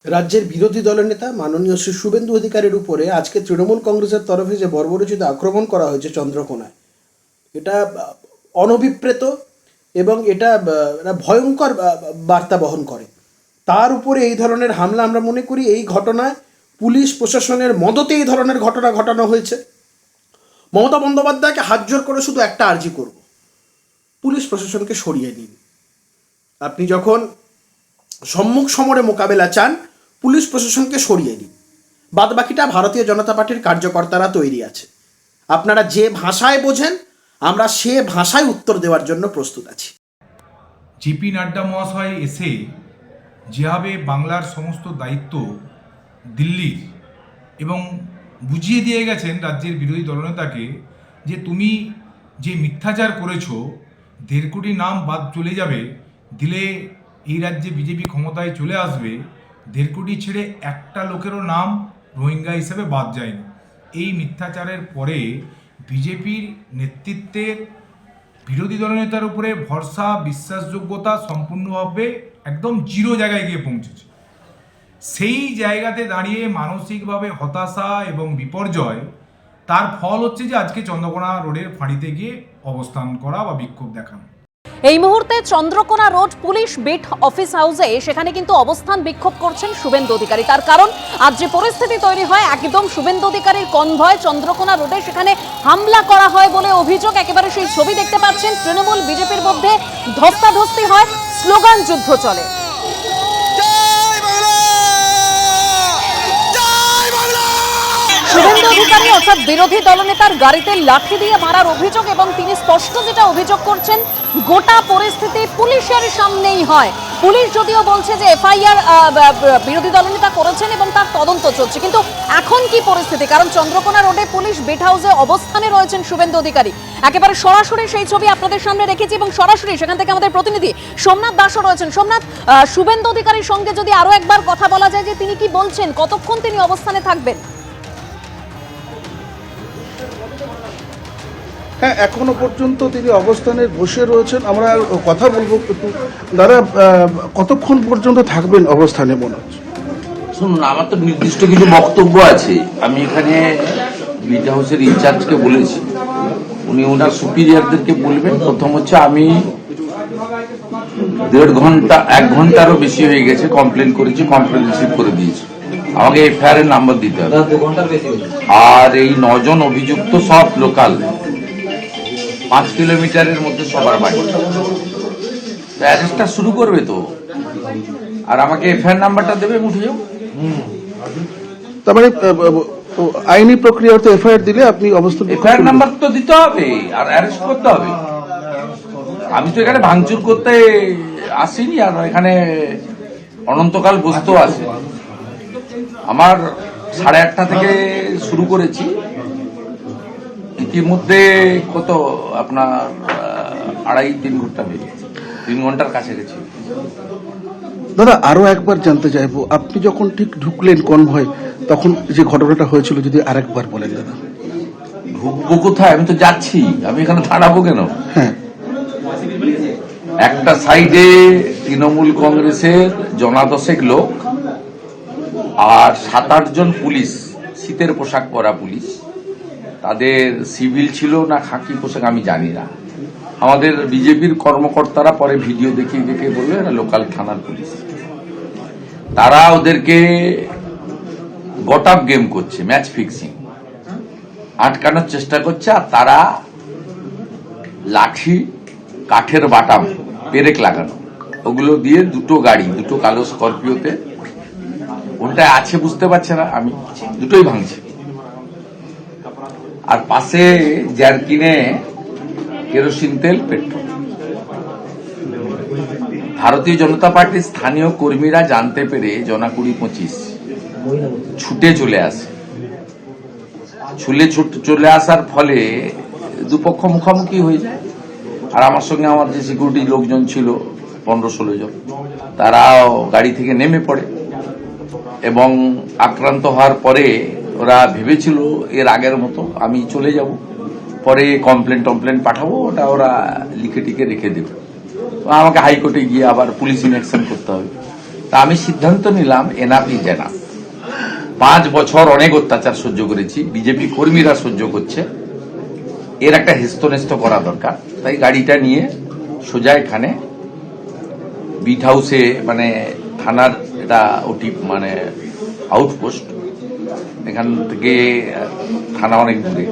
রাজ্যের বিরোধী দলের নেতা মাননীয় শ্রী শুভেন্দু অধিকারীর উপরে আজকে তৃণমূল কংগ্রেসের তরফে যে বর্বরোচিত আক্রমণ করা হয়েছে চন্দ্রকোনায়, এটা অনভিপ্রেত এবং এটা একটা ভয়ঙ্কর বার্তা বহন করে। তার উপরে এই ধরনের হামলা, আমরা মনে করি এই ঘটনায় পুলিশ প্রশাসনের মদতে এই ধরনের ঘটনা ঘটানো হয়েছে। মমতা বন্দ্যোপাধ্যায়কে হাত জোর করে শুধু একটা আর্জি করব, পুলিশ প্রশাসনকে সরিয়ে নিন। আপনি যখন সম্মুখ সমরে মোকাবেলা চান, পুলিশ প্রশাসনকে সরিয়ে নিন। বাদবাকিটা ভারতীয় জনতা পার্টির কার্যকর্তারা তৈরি আছে। আপনারা যে ভাষায় বোঝেন, আমরা সে ভাষায় উত্তর দেওয়ার জন্য প্রস্তুত আছি। জেপি নাড্ডা মহাশয় এসে যেভাবে বাংলার সমস্ত দায়িত্ব দিল্লির এবং বুঝিয়ে দিয়ে গেছেন রাজ্যের বিরোধী দলনেতাকে যে তুমি যে মিথ্যাচার করেছো, 1.5 কোটি নাম বাদ চলে যাবে, দিলে এই রাজ্যে বিজেপি ক্ষমতায় চলে আসবে, 1.5 কোটি ছেড়ে একটা লোকেরও নাম রোহিঙ্গা হিসেবে বাদ যায়নি। এই মিথ্যাচারের পরে বিজেপির নেতৃত্বের বিরোধী দলনেতার উপরে ভরসা, বিশ্বাসযোগ্যতা সম্পূর্ণভাবে একদম জিরো জায়গায় গিয়ে পৌঁছেছে। সেই জায়গাতে দাঁড়িয়ে মানসিকভাবে হতাশা এবং বিপর্যয়, তার ফল হচ্ছে যে আজকে চন্দ্রকোনা রোডের ফাঁড়িতে গিয়ে অবস্থান করা বা বিক্ষোভ দেখানো। এই মুহূর্তে Chandrakona road police bit office হাউসে সেখানে কিন্তু অবস্থান বিক্ষোভ করছেন শুভেন্দু অধিকারী। তার কারণ, আজ যে পরিস্থিতি তৈরি হয়, একদম শুভেন্দু অধিকারীর কনভয় চন্দ্রকোনা রোডে সেখানে হামলা করা হয় বলে অভিযোগ। একেবারে সেই ছবি দেখতে পাচ্ছেন। তৃণমূল বিজেপির মধ্যে ধস্তাধস্তি হয়, স্লোগান যুদ্ধ চলে। শুভেন্দু অধিকারী অর্থাৎ বিরোধী দলনেতার গাড়িতে লাঠি দিয়ে মারার অভিযোগ, এবং তিনি স্পষ্ট যেটা অভিযোগ করছেন, গোটা পরিস্থিতি পুলিশের সামনেই হয়। পুলিশ যদিও বলছে যে এফআইআর বিরোধী দলনেতা করেছেন এবং তার তদন্ত চলছে, কিন্তু এখন কি পরিস্থিতি? কারণ চন্দ্রকোনা রোডে পুলিশ বিট হাউসে অবস্থানে রয়েছেন শুভেন্দু অধিকারী। একেবারে সরাসরি সেই ছবি আপনাদের সামনে রেখেছি এবং সরাসরি সেখান থেকে আমাদের প্রতিনিধি সোমনাথ দাসও রয়েছেন। সোমনাথ, শুভেন্দু অধিকারীর সঙ্গে যদি আরো একবার কথা বলা যায় যে তিনি কি বলছেন, কতক্ষণ তিনি অবস্থানে থাকবেন? হ্যাঁ, এখনো পর্যন্ত তিনি অবস্থানে বসে রয়েছেন। আমরা কথা বলবো, কিন্তু দাদা কতক্ষণ পর্যন্ত থাকবেন অবস্থানে মনে হচ্ছে? শুনুন, আমার তো নির্দিষ্ট কিছু বক্তব্য আছে। আমি এখানে বিট হাউসের ইনচার্জকে বলেছি, উনি ওনার সুপিরিয়রদেরকে বলবেন। প্রথম হচ্ছে, আমি 1.5 ঘন্টা 1 ঘন্টারও বেশি হয়ে গেছে কমপ্লেন করেছি, কমপ্লেন রিসিভ করে দিয়েছি। আমাকে এফআইআর এর নাম্বার দিতে হবে। আর এই 9 জন অভিযুক্ত সব লোকাল, 5 কিলোমিটারের মধ্যে সবার বাড়ি। অ্যারেস্টটা শুরু করবে তো, আর আমাকে এফআইআর নাম্বারটা দেবে, উঠে যাও। তার মানে আইনি প্রক্রিয়া তো এফআইআর দিলে আপনি অবস্থান, এফআইআর নাম্বার তো দিতে হবে আর অ্যারেস্ট করতে হবে। আমি তো এখানে ভাঙচুর করতে আসিনি, আর এখানে অনন্তকাল বসতেও আসি। আমার 8:30 থেকে শুরু করেছি, ইতিমধ্যে কত আপনার 2.5-3 ঘন্টা হয়ে গেছে, 3 ঘন্টার কাছাকাছি। দাদা আরো একবার জানতে চাইবো, আপনি যখন ঠিক ঢুকলেন কনভয়, তখন যে ঘটনাটা হয়েছিল যদি আরেকবার বলেন দাদা। ঢুকবো কোথায়? আমি তো যাচ্ছি, আমি এখানে দাঁড়াবো কেন? হ্যাঁ, একটা সাইডে তৃণমূল কংগ্রেসের 10 লোক আর 7-8 জন পুলিশ, শীতের পোশাক পরা পুলিশ। তাদের সিভিল ছিল না খাকি পোশাক আমি জানি না। আমাদের বিজেপির কর্মকর্তারা পরে ভিডিও দেখিয়ে দেখে বললো এরা লোকাল থানার পুলিশ। তারা ওদেরকে গট আপ গেম করছে, ম্যাচ ফিক্সিং, আটকানোর চেষ্টা করছে। আর তারা লাঠি, কাঠের বাটাম, পেরেক লাগানো, ওগুলো দিয়ে 2টো গাড়ি, 2টো কালো স্করপিওতে, কোনটায় আছে বুঝতে পারছে না, আমি দুটোই ভাঙছি। আর পাশে জারকিনে কেরোসিন তেল, পেট্রোল। ভারতীয় জনতা পার্টির স্থানীয় কর্মীরা জানতে পেরে 20-25 ছুটে চলে আসে। চলে আসার ফলে দুপক্ষ মুখোমুখি হয়ে যায়। আর আমার সঙ্গে আমার যে সিকিউরিটি লোকজন ছিল 15-16 জন, তারাও গাড়ি থেকে নেমে পড়ে এবং আক্রান্ত হওয়ার পরে ওরা ভেবেছিল এর আগের মতো আমি চলে যাব, পরে কমপ্লেন পাঠাবো, ওটা ওরা লিখে টিকে রেখে দেবে, আমাকে হাইকোর্টে গিয়ে আবার পুলিশ ইনঅ্যাকশন করতে হবে। তা আমি সিদ্ধান্ত নিলাম এনাফ ইজ এনাফ। 5 বছর অনেক অত্যাচার সহ্য করেছি, বিজেপি কর্মীরা সহ্য করছে, এর একটা হেস্তনেস্ত করা দরকার। তাই গাড়িটা নিয়ে সোজা এখানে বিট হাউসে, মানে থানার এটা ওটি মানে আউটপোস্ট, এখান থেকে থানা অনেক দূরে।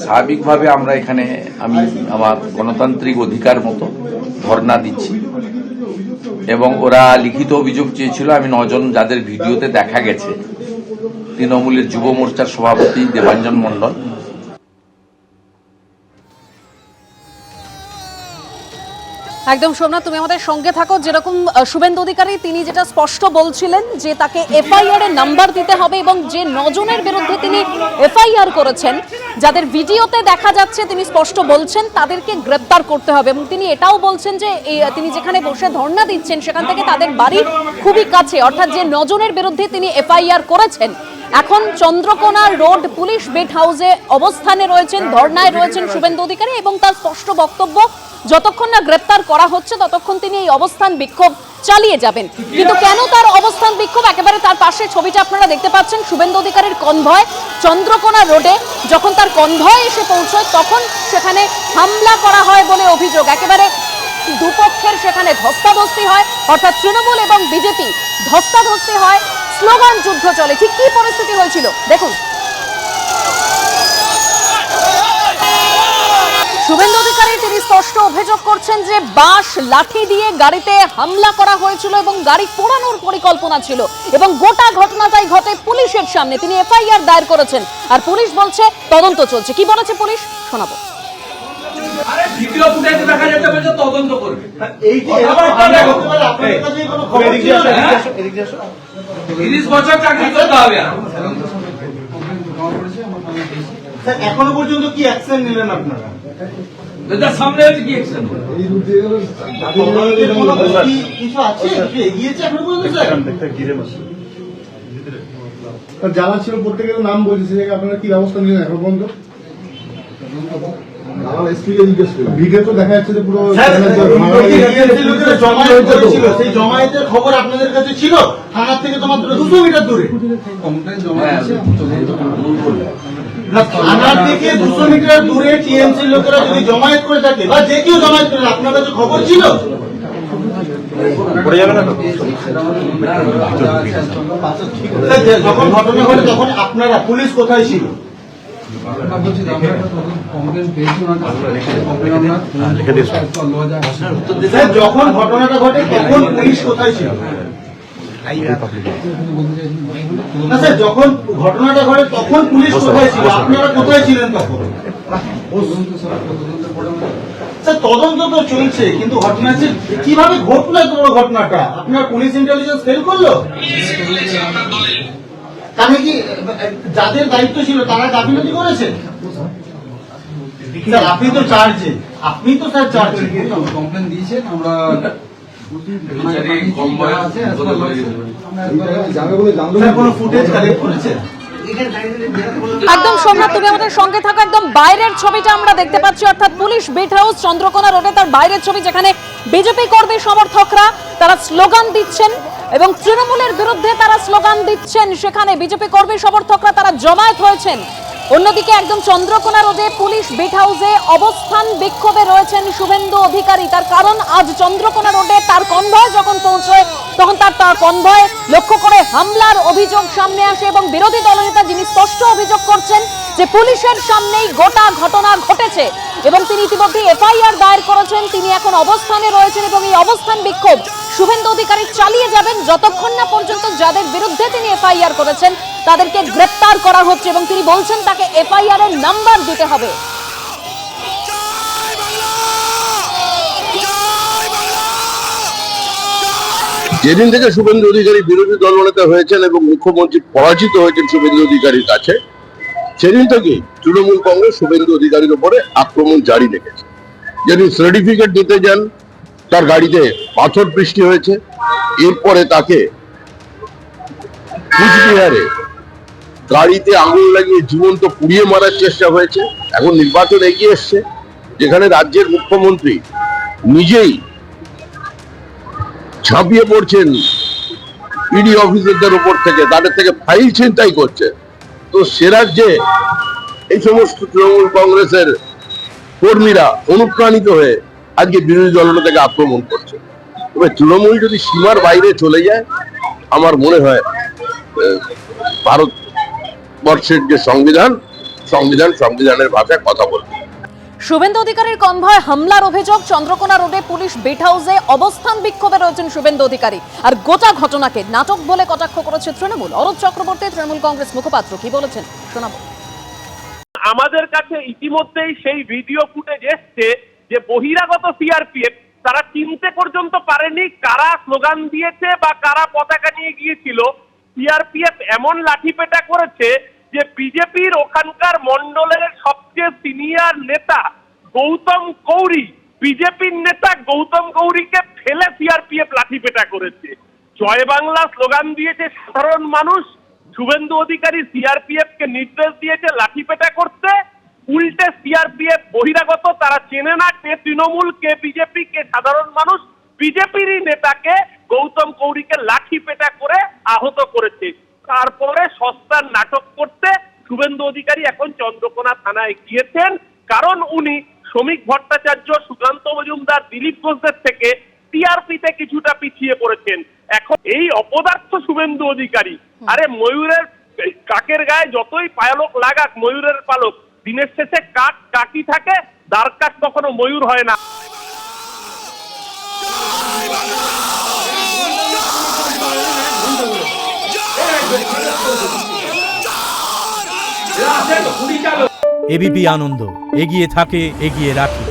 স্বাভাবিকভাবে আমরা এখানে আমি আমার গণতান্ত্রিক অধিকার মতো ধর্ণা দিচ্ছি এবং ওরা লিখিত অভিযোগ চেয়েছিল। আমি 9 জন যাদের ভিডিওতে দেখা গেছে, তৃণমূলের যুব মোর্চার সভাপতি দেবাঞ্জন মণ্ডল, একদম সোমনাথ, তুমি আমাদের সঙ্গে থাকো। যেরকম শুভেন্দু অধিকারী তিনি যেটা স্পষ্ট বলছিলেন যে তাকে এফআইআর এর নাম্বার দিতে হবে এবং যে 9 জনের বিরুদ্ধে তিনি এফআইআর করেছেন, যাদের ভিডিওতে দেখা যাচ্ছে, তিনি স্পষ্ট বলছেন তাদেরকে গ্রেপ্তার করতে হবে। এবং তিনি এটাও বলছেন যে তিনি যেখানে বসে ধর্ণা দিচ্ছেন সেখান থেকে তাদের বাড়ি খুবই কাছে, অর্থাৎ যে 9 জনের বিরুদ্ধে তিনি এফআইআর করেছেন এখন চন্দ্রকোনা রোড পুলিশ বেট হাউসে অবস্থানে রয়েছেন, ধর্ণায় রয়েছেন শুভেন্দু অধিকারী এবং তার স্পষ্ট বক্তব্য যতক্ষণ না গ্রেপ্তার করা হচ্ছে ততক্ষণ তিনি এই অবস্থান বিক্ষোভ চালিয়ে যাবেন। কিন্তু কেন তার অবস্থান বিক্ষোভ? একেবারে তার পাশে ছবিটা আপনারা দেখতে পাচ্ছেন, শুভেন্দু অধিকারীর কনভয় চন্দ্রকোনা রোডে। যখন তার কনভয় এসে পৌঁছয় তখন সেখানে হামলা করা হয় বলে অভিযোগ। একেবারে দুপক্ষের সেখানে ধস্তাধস্তি হয়, অর্থাৎ তৃণমূল এবং বিজেপি ধস্তাধস্তি হয়, স্লোগান যুদ্ধ চলে। ঠিক কি পরিস্থিতি হয়েছিল দেখুন। শুভেন্দু অধিকারী তিনি স্পষ্ট অভিযোগ করছেন যে বাঁশ লাঠি দিয়ে গাড়িতে হামলা করা হয়েছিল এবং গাড়ি পোড়ানোর পরিকল্পনা ছিল এবং গোটা ঘটনাটাই ঘটে পুলিশের সামনে। তিনি এফআইআর দায়ের করেছেন আর পুলিশ বলছে তদন্ত চলছে। কি বলেছে পুলিশ শোনাবো। ভিডিও ফুটেজে দেখা যেতে বলছে তদন্ত করবে। এই যে 30 বছর চাকরি করতে হবে। এখনো পর্যন্ত কি অ্যাকশন নিলেন আপনারা? সামনে হচ্ছে কি অ্যাকশন? কিছু আছে এগিয়েছে এখনো পর্যন্ত? যারা ছিল প্রত্যেকের নাম বলছে, আপনারা কি ব্যবস্থা নিলেন এখন পর্যন্ত? ভিডিও তো দেখা যাচ্ছে যে পুরো সেই জমায়েতের খবর আপনাদের কাছে ছিল, থানার থেকে তো মাত্র 200 মিটার দূরে। থানার থেকে 200 মিটার দূরে টিএমসির লোকেরা যদি জমায়েত করে থাকে বা যে কেউ জমায়েত করে, আপনার কাছে খবর ছিল? যখন ঘটনা ঘটে তখন আপনারা পুলিশ কোথায় ছিল? যখন ঘটনাটা ঘটে তখন পুলিশ কোথায় ছিল? না স্যার, যখন ঘটনাটা ঘটে তখন পুলিশ কোথায় ছিল? আপনারা কোথায় ছিলেন তখন? স্যার তদন্ত তো চলছে, কিন্তু ঘটনা কিভাবে ঘটলো এত বড় ঘটনাটা? আপনার পুলিশ ইন্টেলিজেন্স ফেল করলো? তাহলে কি যাদের দায়িত্ব ছিল তারা গাফিলতি করেছে? স্যার আপনি তো চার্জে, আপনি তো স্যার চার্জে কমপ্লেন দিয়েছেন, আমরা কোনো ফুটেজ কালেক্ট করেছেন? একদম সোমনাথ, তুমি আমাদের সঙ্গে থাকো। একদম বাইরের ছবিটা আমরা দেখতে পাচ্ছি, অর্থাৎ পুলিশ বেট হাউস চন্দ্রকোনা রোডে তার বাইরের ছবি, যেখানে বিজেপি কর্মী সমর্থকরা তারা স্লোগান দিচ্ছেন এবং তৃণমূলের বিরুদ্ধে তারা স্লোগান দিচ্ছেন। সেখানে বিজেপি কর্মী সমর্থকরা তারা জমায়েত হয়েছেন। অন্যদিকে একদম চন্দ্রকোনা রোডে পুলিশ বেট হাউসে অবস্থান বিক্ষোভে রয়েছেন শুভেন্দু অধিকারী। তার কারণ আজ চন্দ্রকোনা রোডে তার কনভয় যখন পৌঁছয় তখন তার কনভয় লক্ষ্য করে হামলার অভিযোগ সামনে আসে এবং বিরোধী দলনেতা যিনি স্পষ্ট অভিযোগ করছেন যে পুলিশের সামনেই গোটা ঘটনা ঘটেছে এবং তিনি ইতিমধ্যে এফআইআর দায়ের করেছেন। তিনি এখন অবস্থানে রয়েছেন এবং এই অবস্থান বিক্ষোভ শুভেন্দু অধিকারী চালিয়ে যাবেন যতক্ষণ না পর্যন্ত যাদের বিরুদ্ধে তিনি এফআইআর করেছেন তাদেরকে গ্রেপ্তার করা হচ্ছে এবং তিনি বলছেন তাকে এফআইআর এর নাম্বার দিতে হবে। যেদিন থেকে শুভেন্দু অধিকারী বিরোধী দলনেতা হয়েছেন এবং মুখ্যমন্ত্রী পরাজিত হয়েছেন শুভেন্দু অধিকারীর কাছে, সেদিন থেকে তৃণমূল কংগ্রেস শুভেন্দু অধিকারীর উপরে আক্রমণ জারি রেখেছে। যেদিন সার্টিফিকেট দিতে যান তার গাড়িতে পাথর বৃষ্টি হয়েছে, এরপরে তাকে কুচবিহারে গাড়িতে আগুন লাগিয়ে জীবন্ত পুড়িয়ে মারার চেষ্টা হয়েছে। এখন নির্বাচন এগিয়ে এসছে, যেখানে রাজ্যের মুখ্যমন্ত্রী নিজেই ঝাঁপিয়ে পড়ছেন ইডি অফিসারদের উপর থেকে, তাদের থেকে ফাইল ছিনতাই করছে। তো সে রাজ্যে এই সমস্ত তৃণমূল কংগ্রেসের কর্মীরা অনুপ্রাণিত হয়ে আজকে বিরোধী দলনেতাকে আক্রমণ করছে। তবে তৃণমূল যদি সীমার বাইরে চলে যায়, আমার মনে হয় ভারতবর্ষের যে সংবিধানের ভাষায় কথা বলবে। শুভেন্দু অধিকারীর কনভয় হামলার অভিযোগ, চন্দ্রকোনা রোডে পুলিশ বেট হাউসে অবস্থান বিক্ষোভে রয়েছেন শুভেন্দু অধিকারী। আর গোটা ঘটনাকে নাটক বলে কটাক্ষ করেছে তৃণমূল। অরূপ চক্রবর্তী তৃণমূল কংগ্রেস মুখপাত্র কি বলেছেন শোনাবো। আমাদের কাছে ইতিমধ্যেই সেই ভিডিও ফুটেজ এসছে যে বহিরাগত সিআরপিএফ তারা চিনতে পর্যন্ত পারেনি কারা স্লোগান দিয়েছে বা কারা পতাকা নিয়ে গিয়েছিল। সিআরপিএফ এমন লাঠিপেটা করেছে যে বিজেপির ওখানকার মন্ডলের সবচেয়ে সিনিয়র নেতা গৌতম গৌরী, বিজেপির নেতা গৌতম গৌরীকে ফেলে সিআরপিএফ লাঠিপেটা করেছে। জয় বাংলা স্লোগান দিয়েছে সাধারণ মানুষ, শুভেন্দু অধিকারী সিআরপিএফ কে নির্দেশ দিয়েছে লাঠিপেটা করতে। উল্টে সিআরপিএফ বহিরাগত, তারা চেনে না কে তৃণমূল, কে বিজেপি, কে সাধারণ মানুষ। বিজেপিরই নেতাকে গৌতম গৌরীকে লাঠিপেটা করে আহত করেছে। তারপরে সস্তার নাটক করতে শুভেন্দু অধিকারী এখন চন্দ্রকোনা থানায় গিয়েছেন, কারণ উনি শ্রমিক ভট্টাচার্য, সুকান্ত মজুমদার, দিলীপ ঘোষদের থেকে টিআরপিতে কিছুটা পিছিয়ে পড়েছেন। এখন এই অপদার্থ শুভেন্দু অধিকারী, আরে ময়ূরের কাকের গায়ে যতই পালক লাগাক, ময়ূরের পালক দিনের শেষে কাক কাকি থাকে, দাঁড় কাক কখনো ময়ূর হয় না। পুলিশ চালক এবিপি আনন্দ, এগিয়ে থাকে, এগিয়ে রাখে।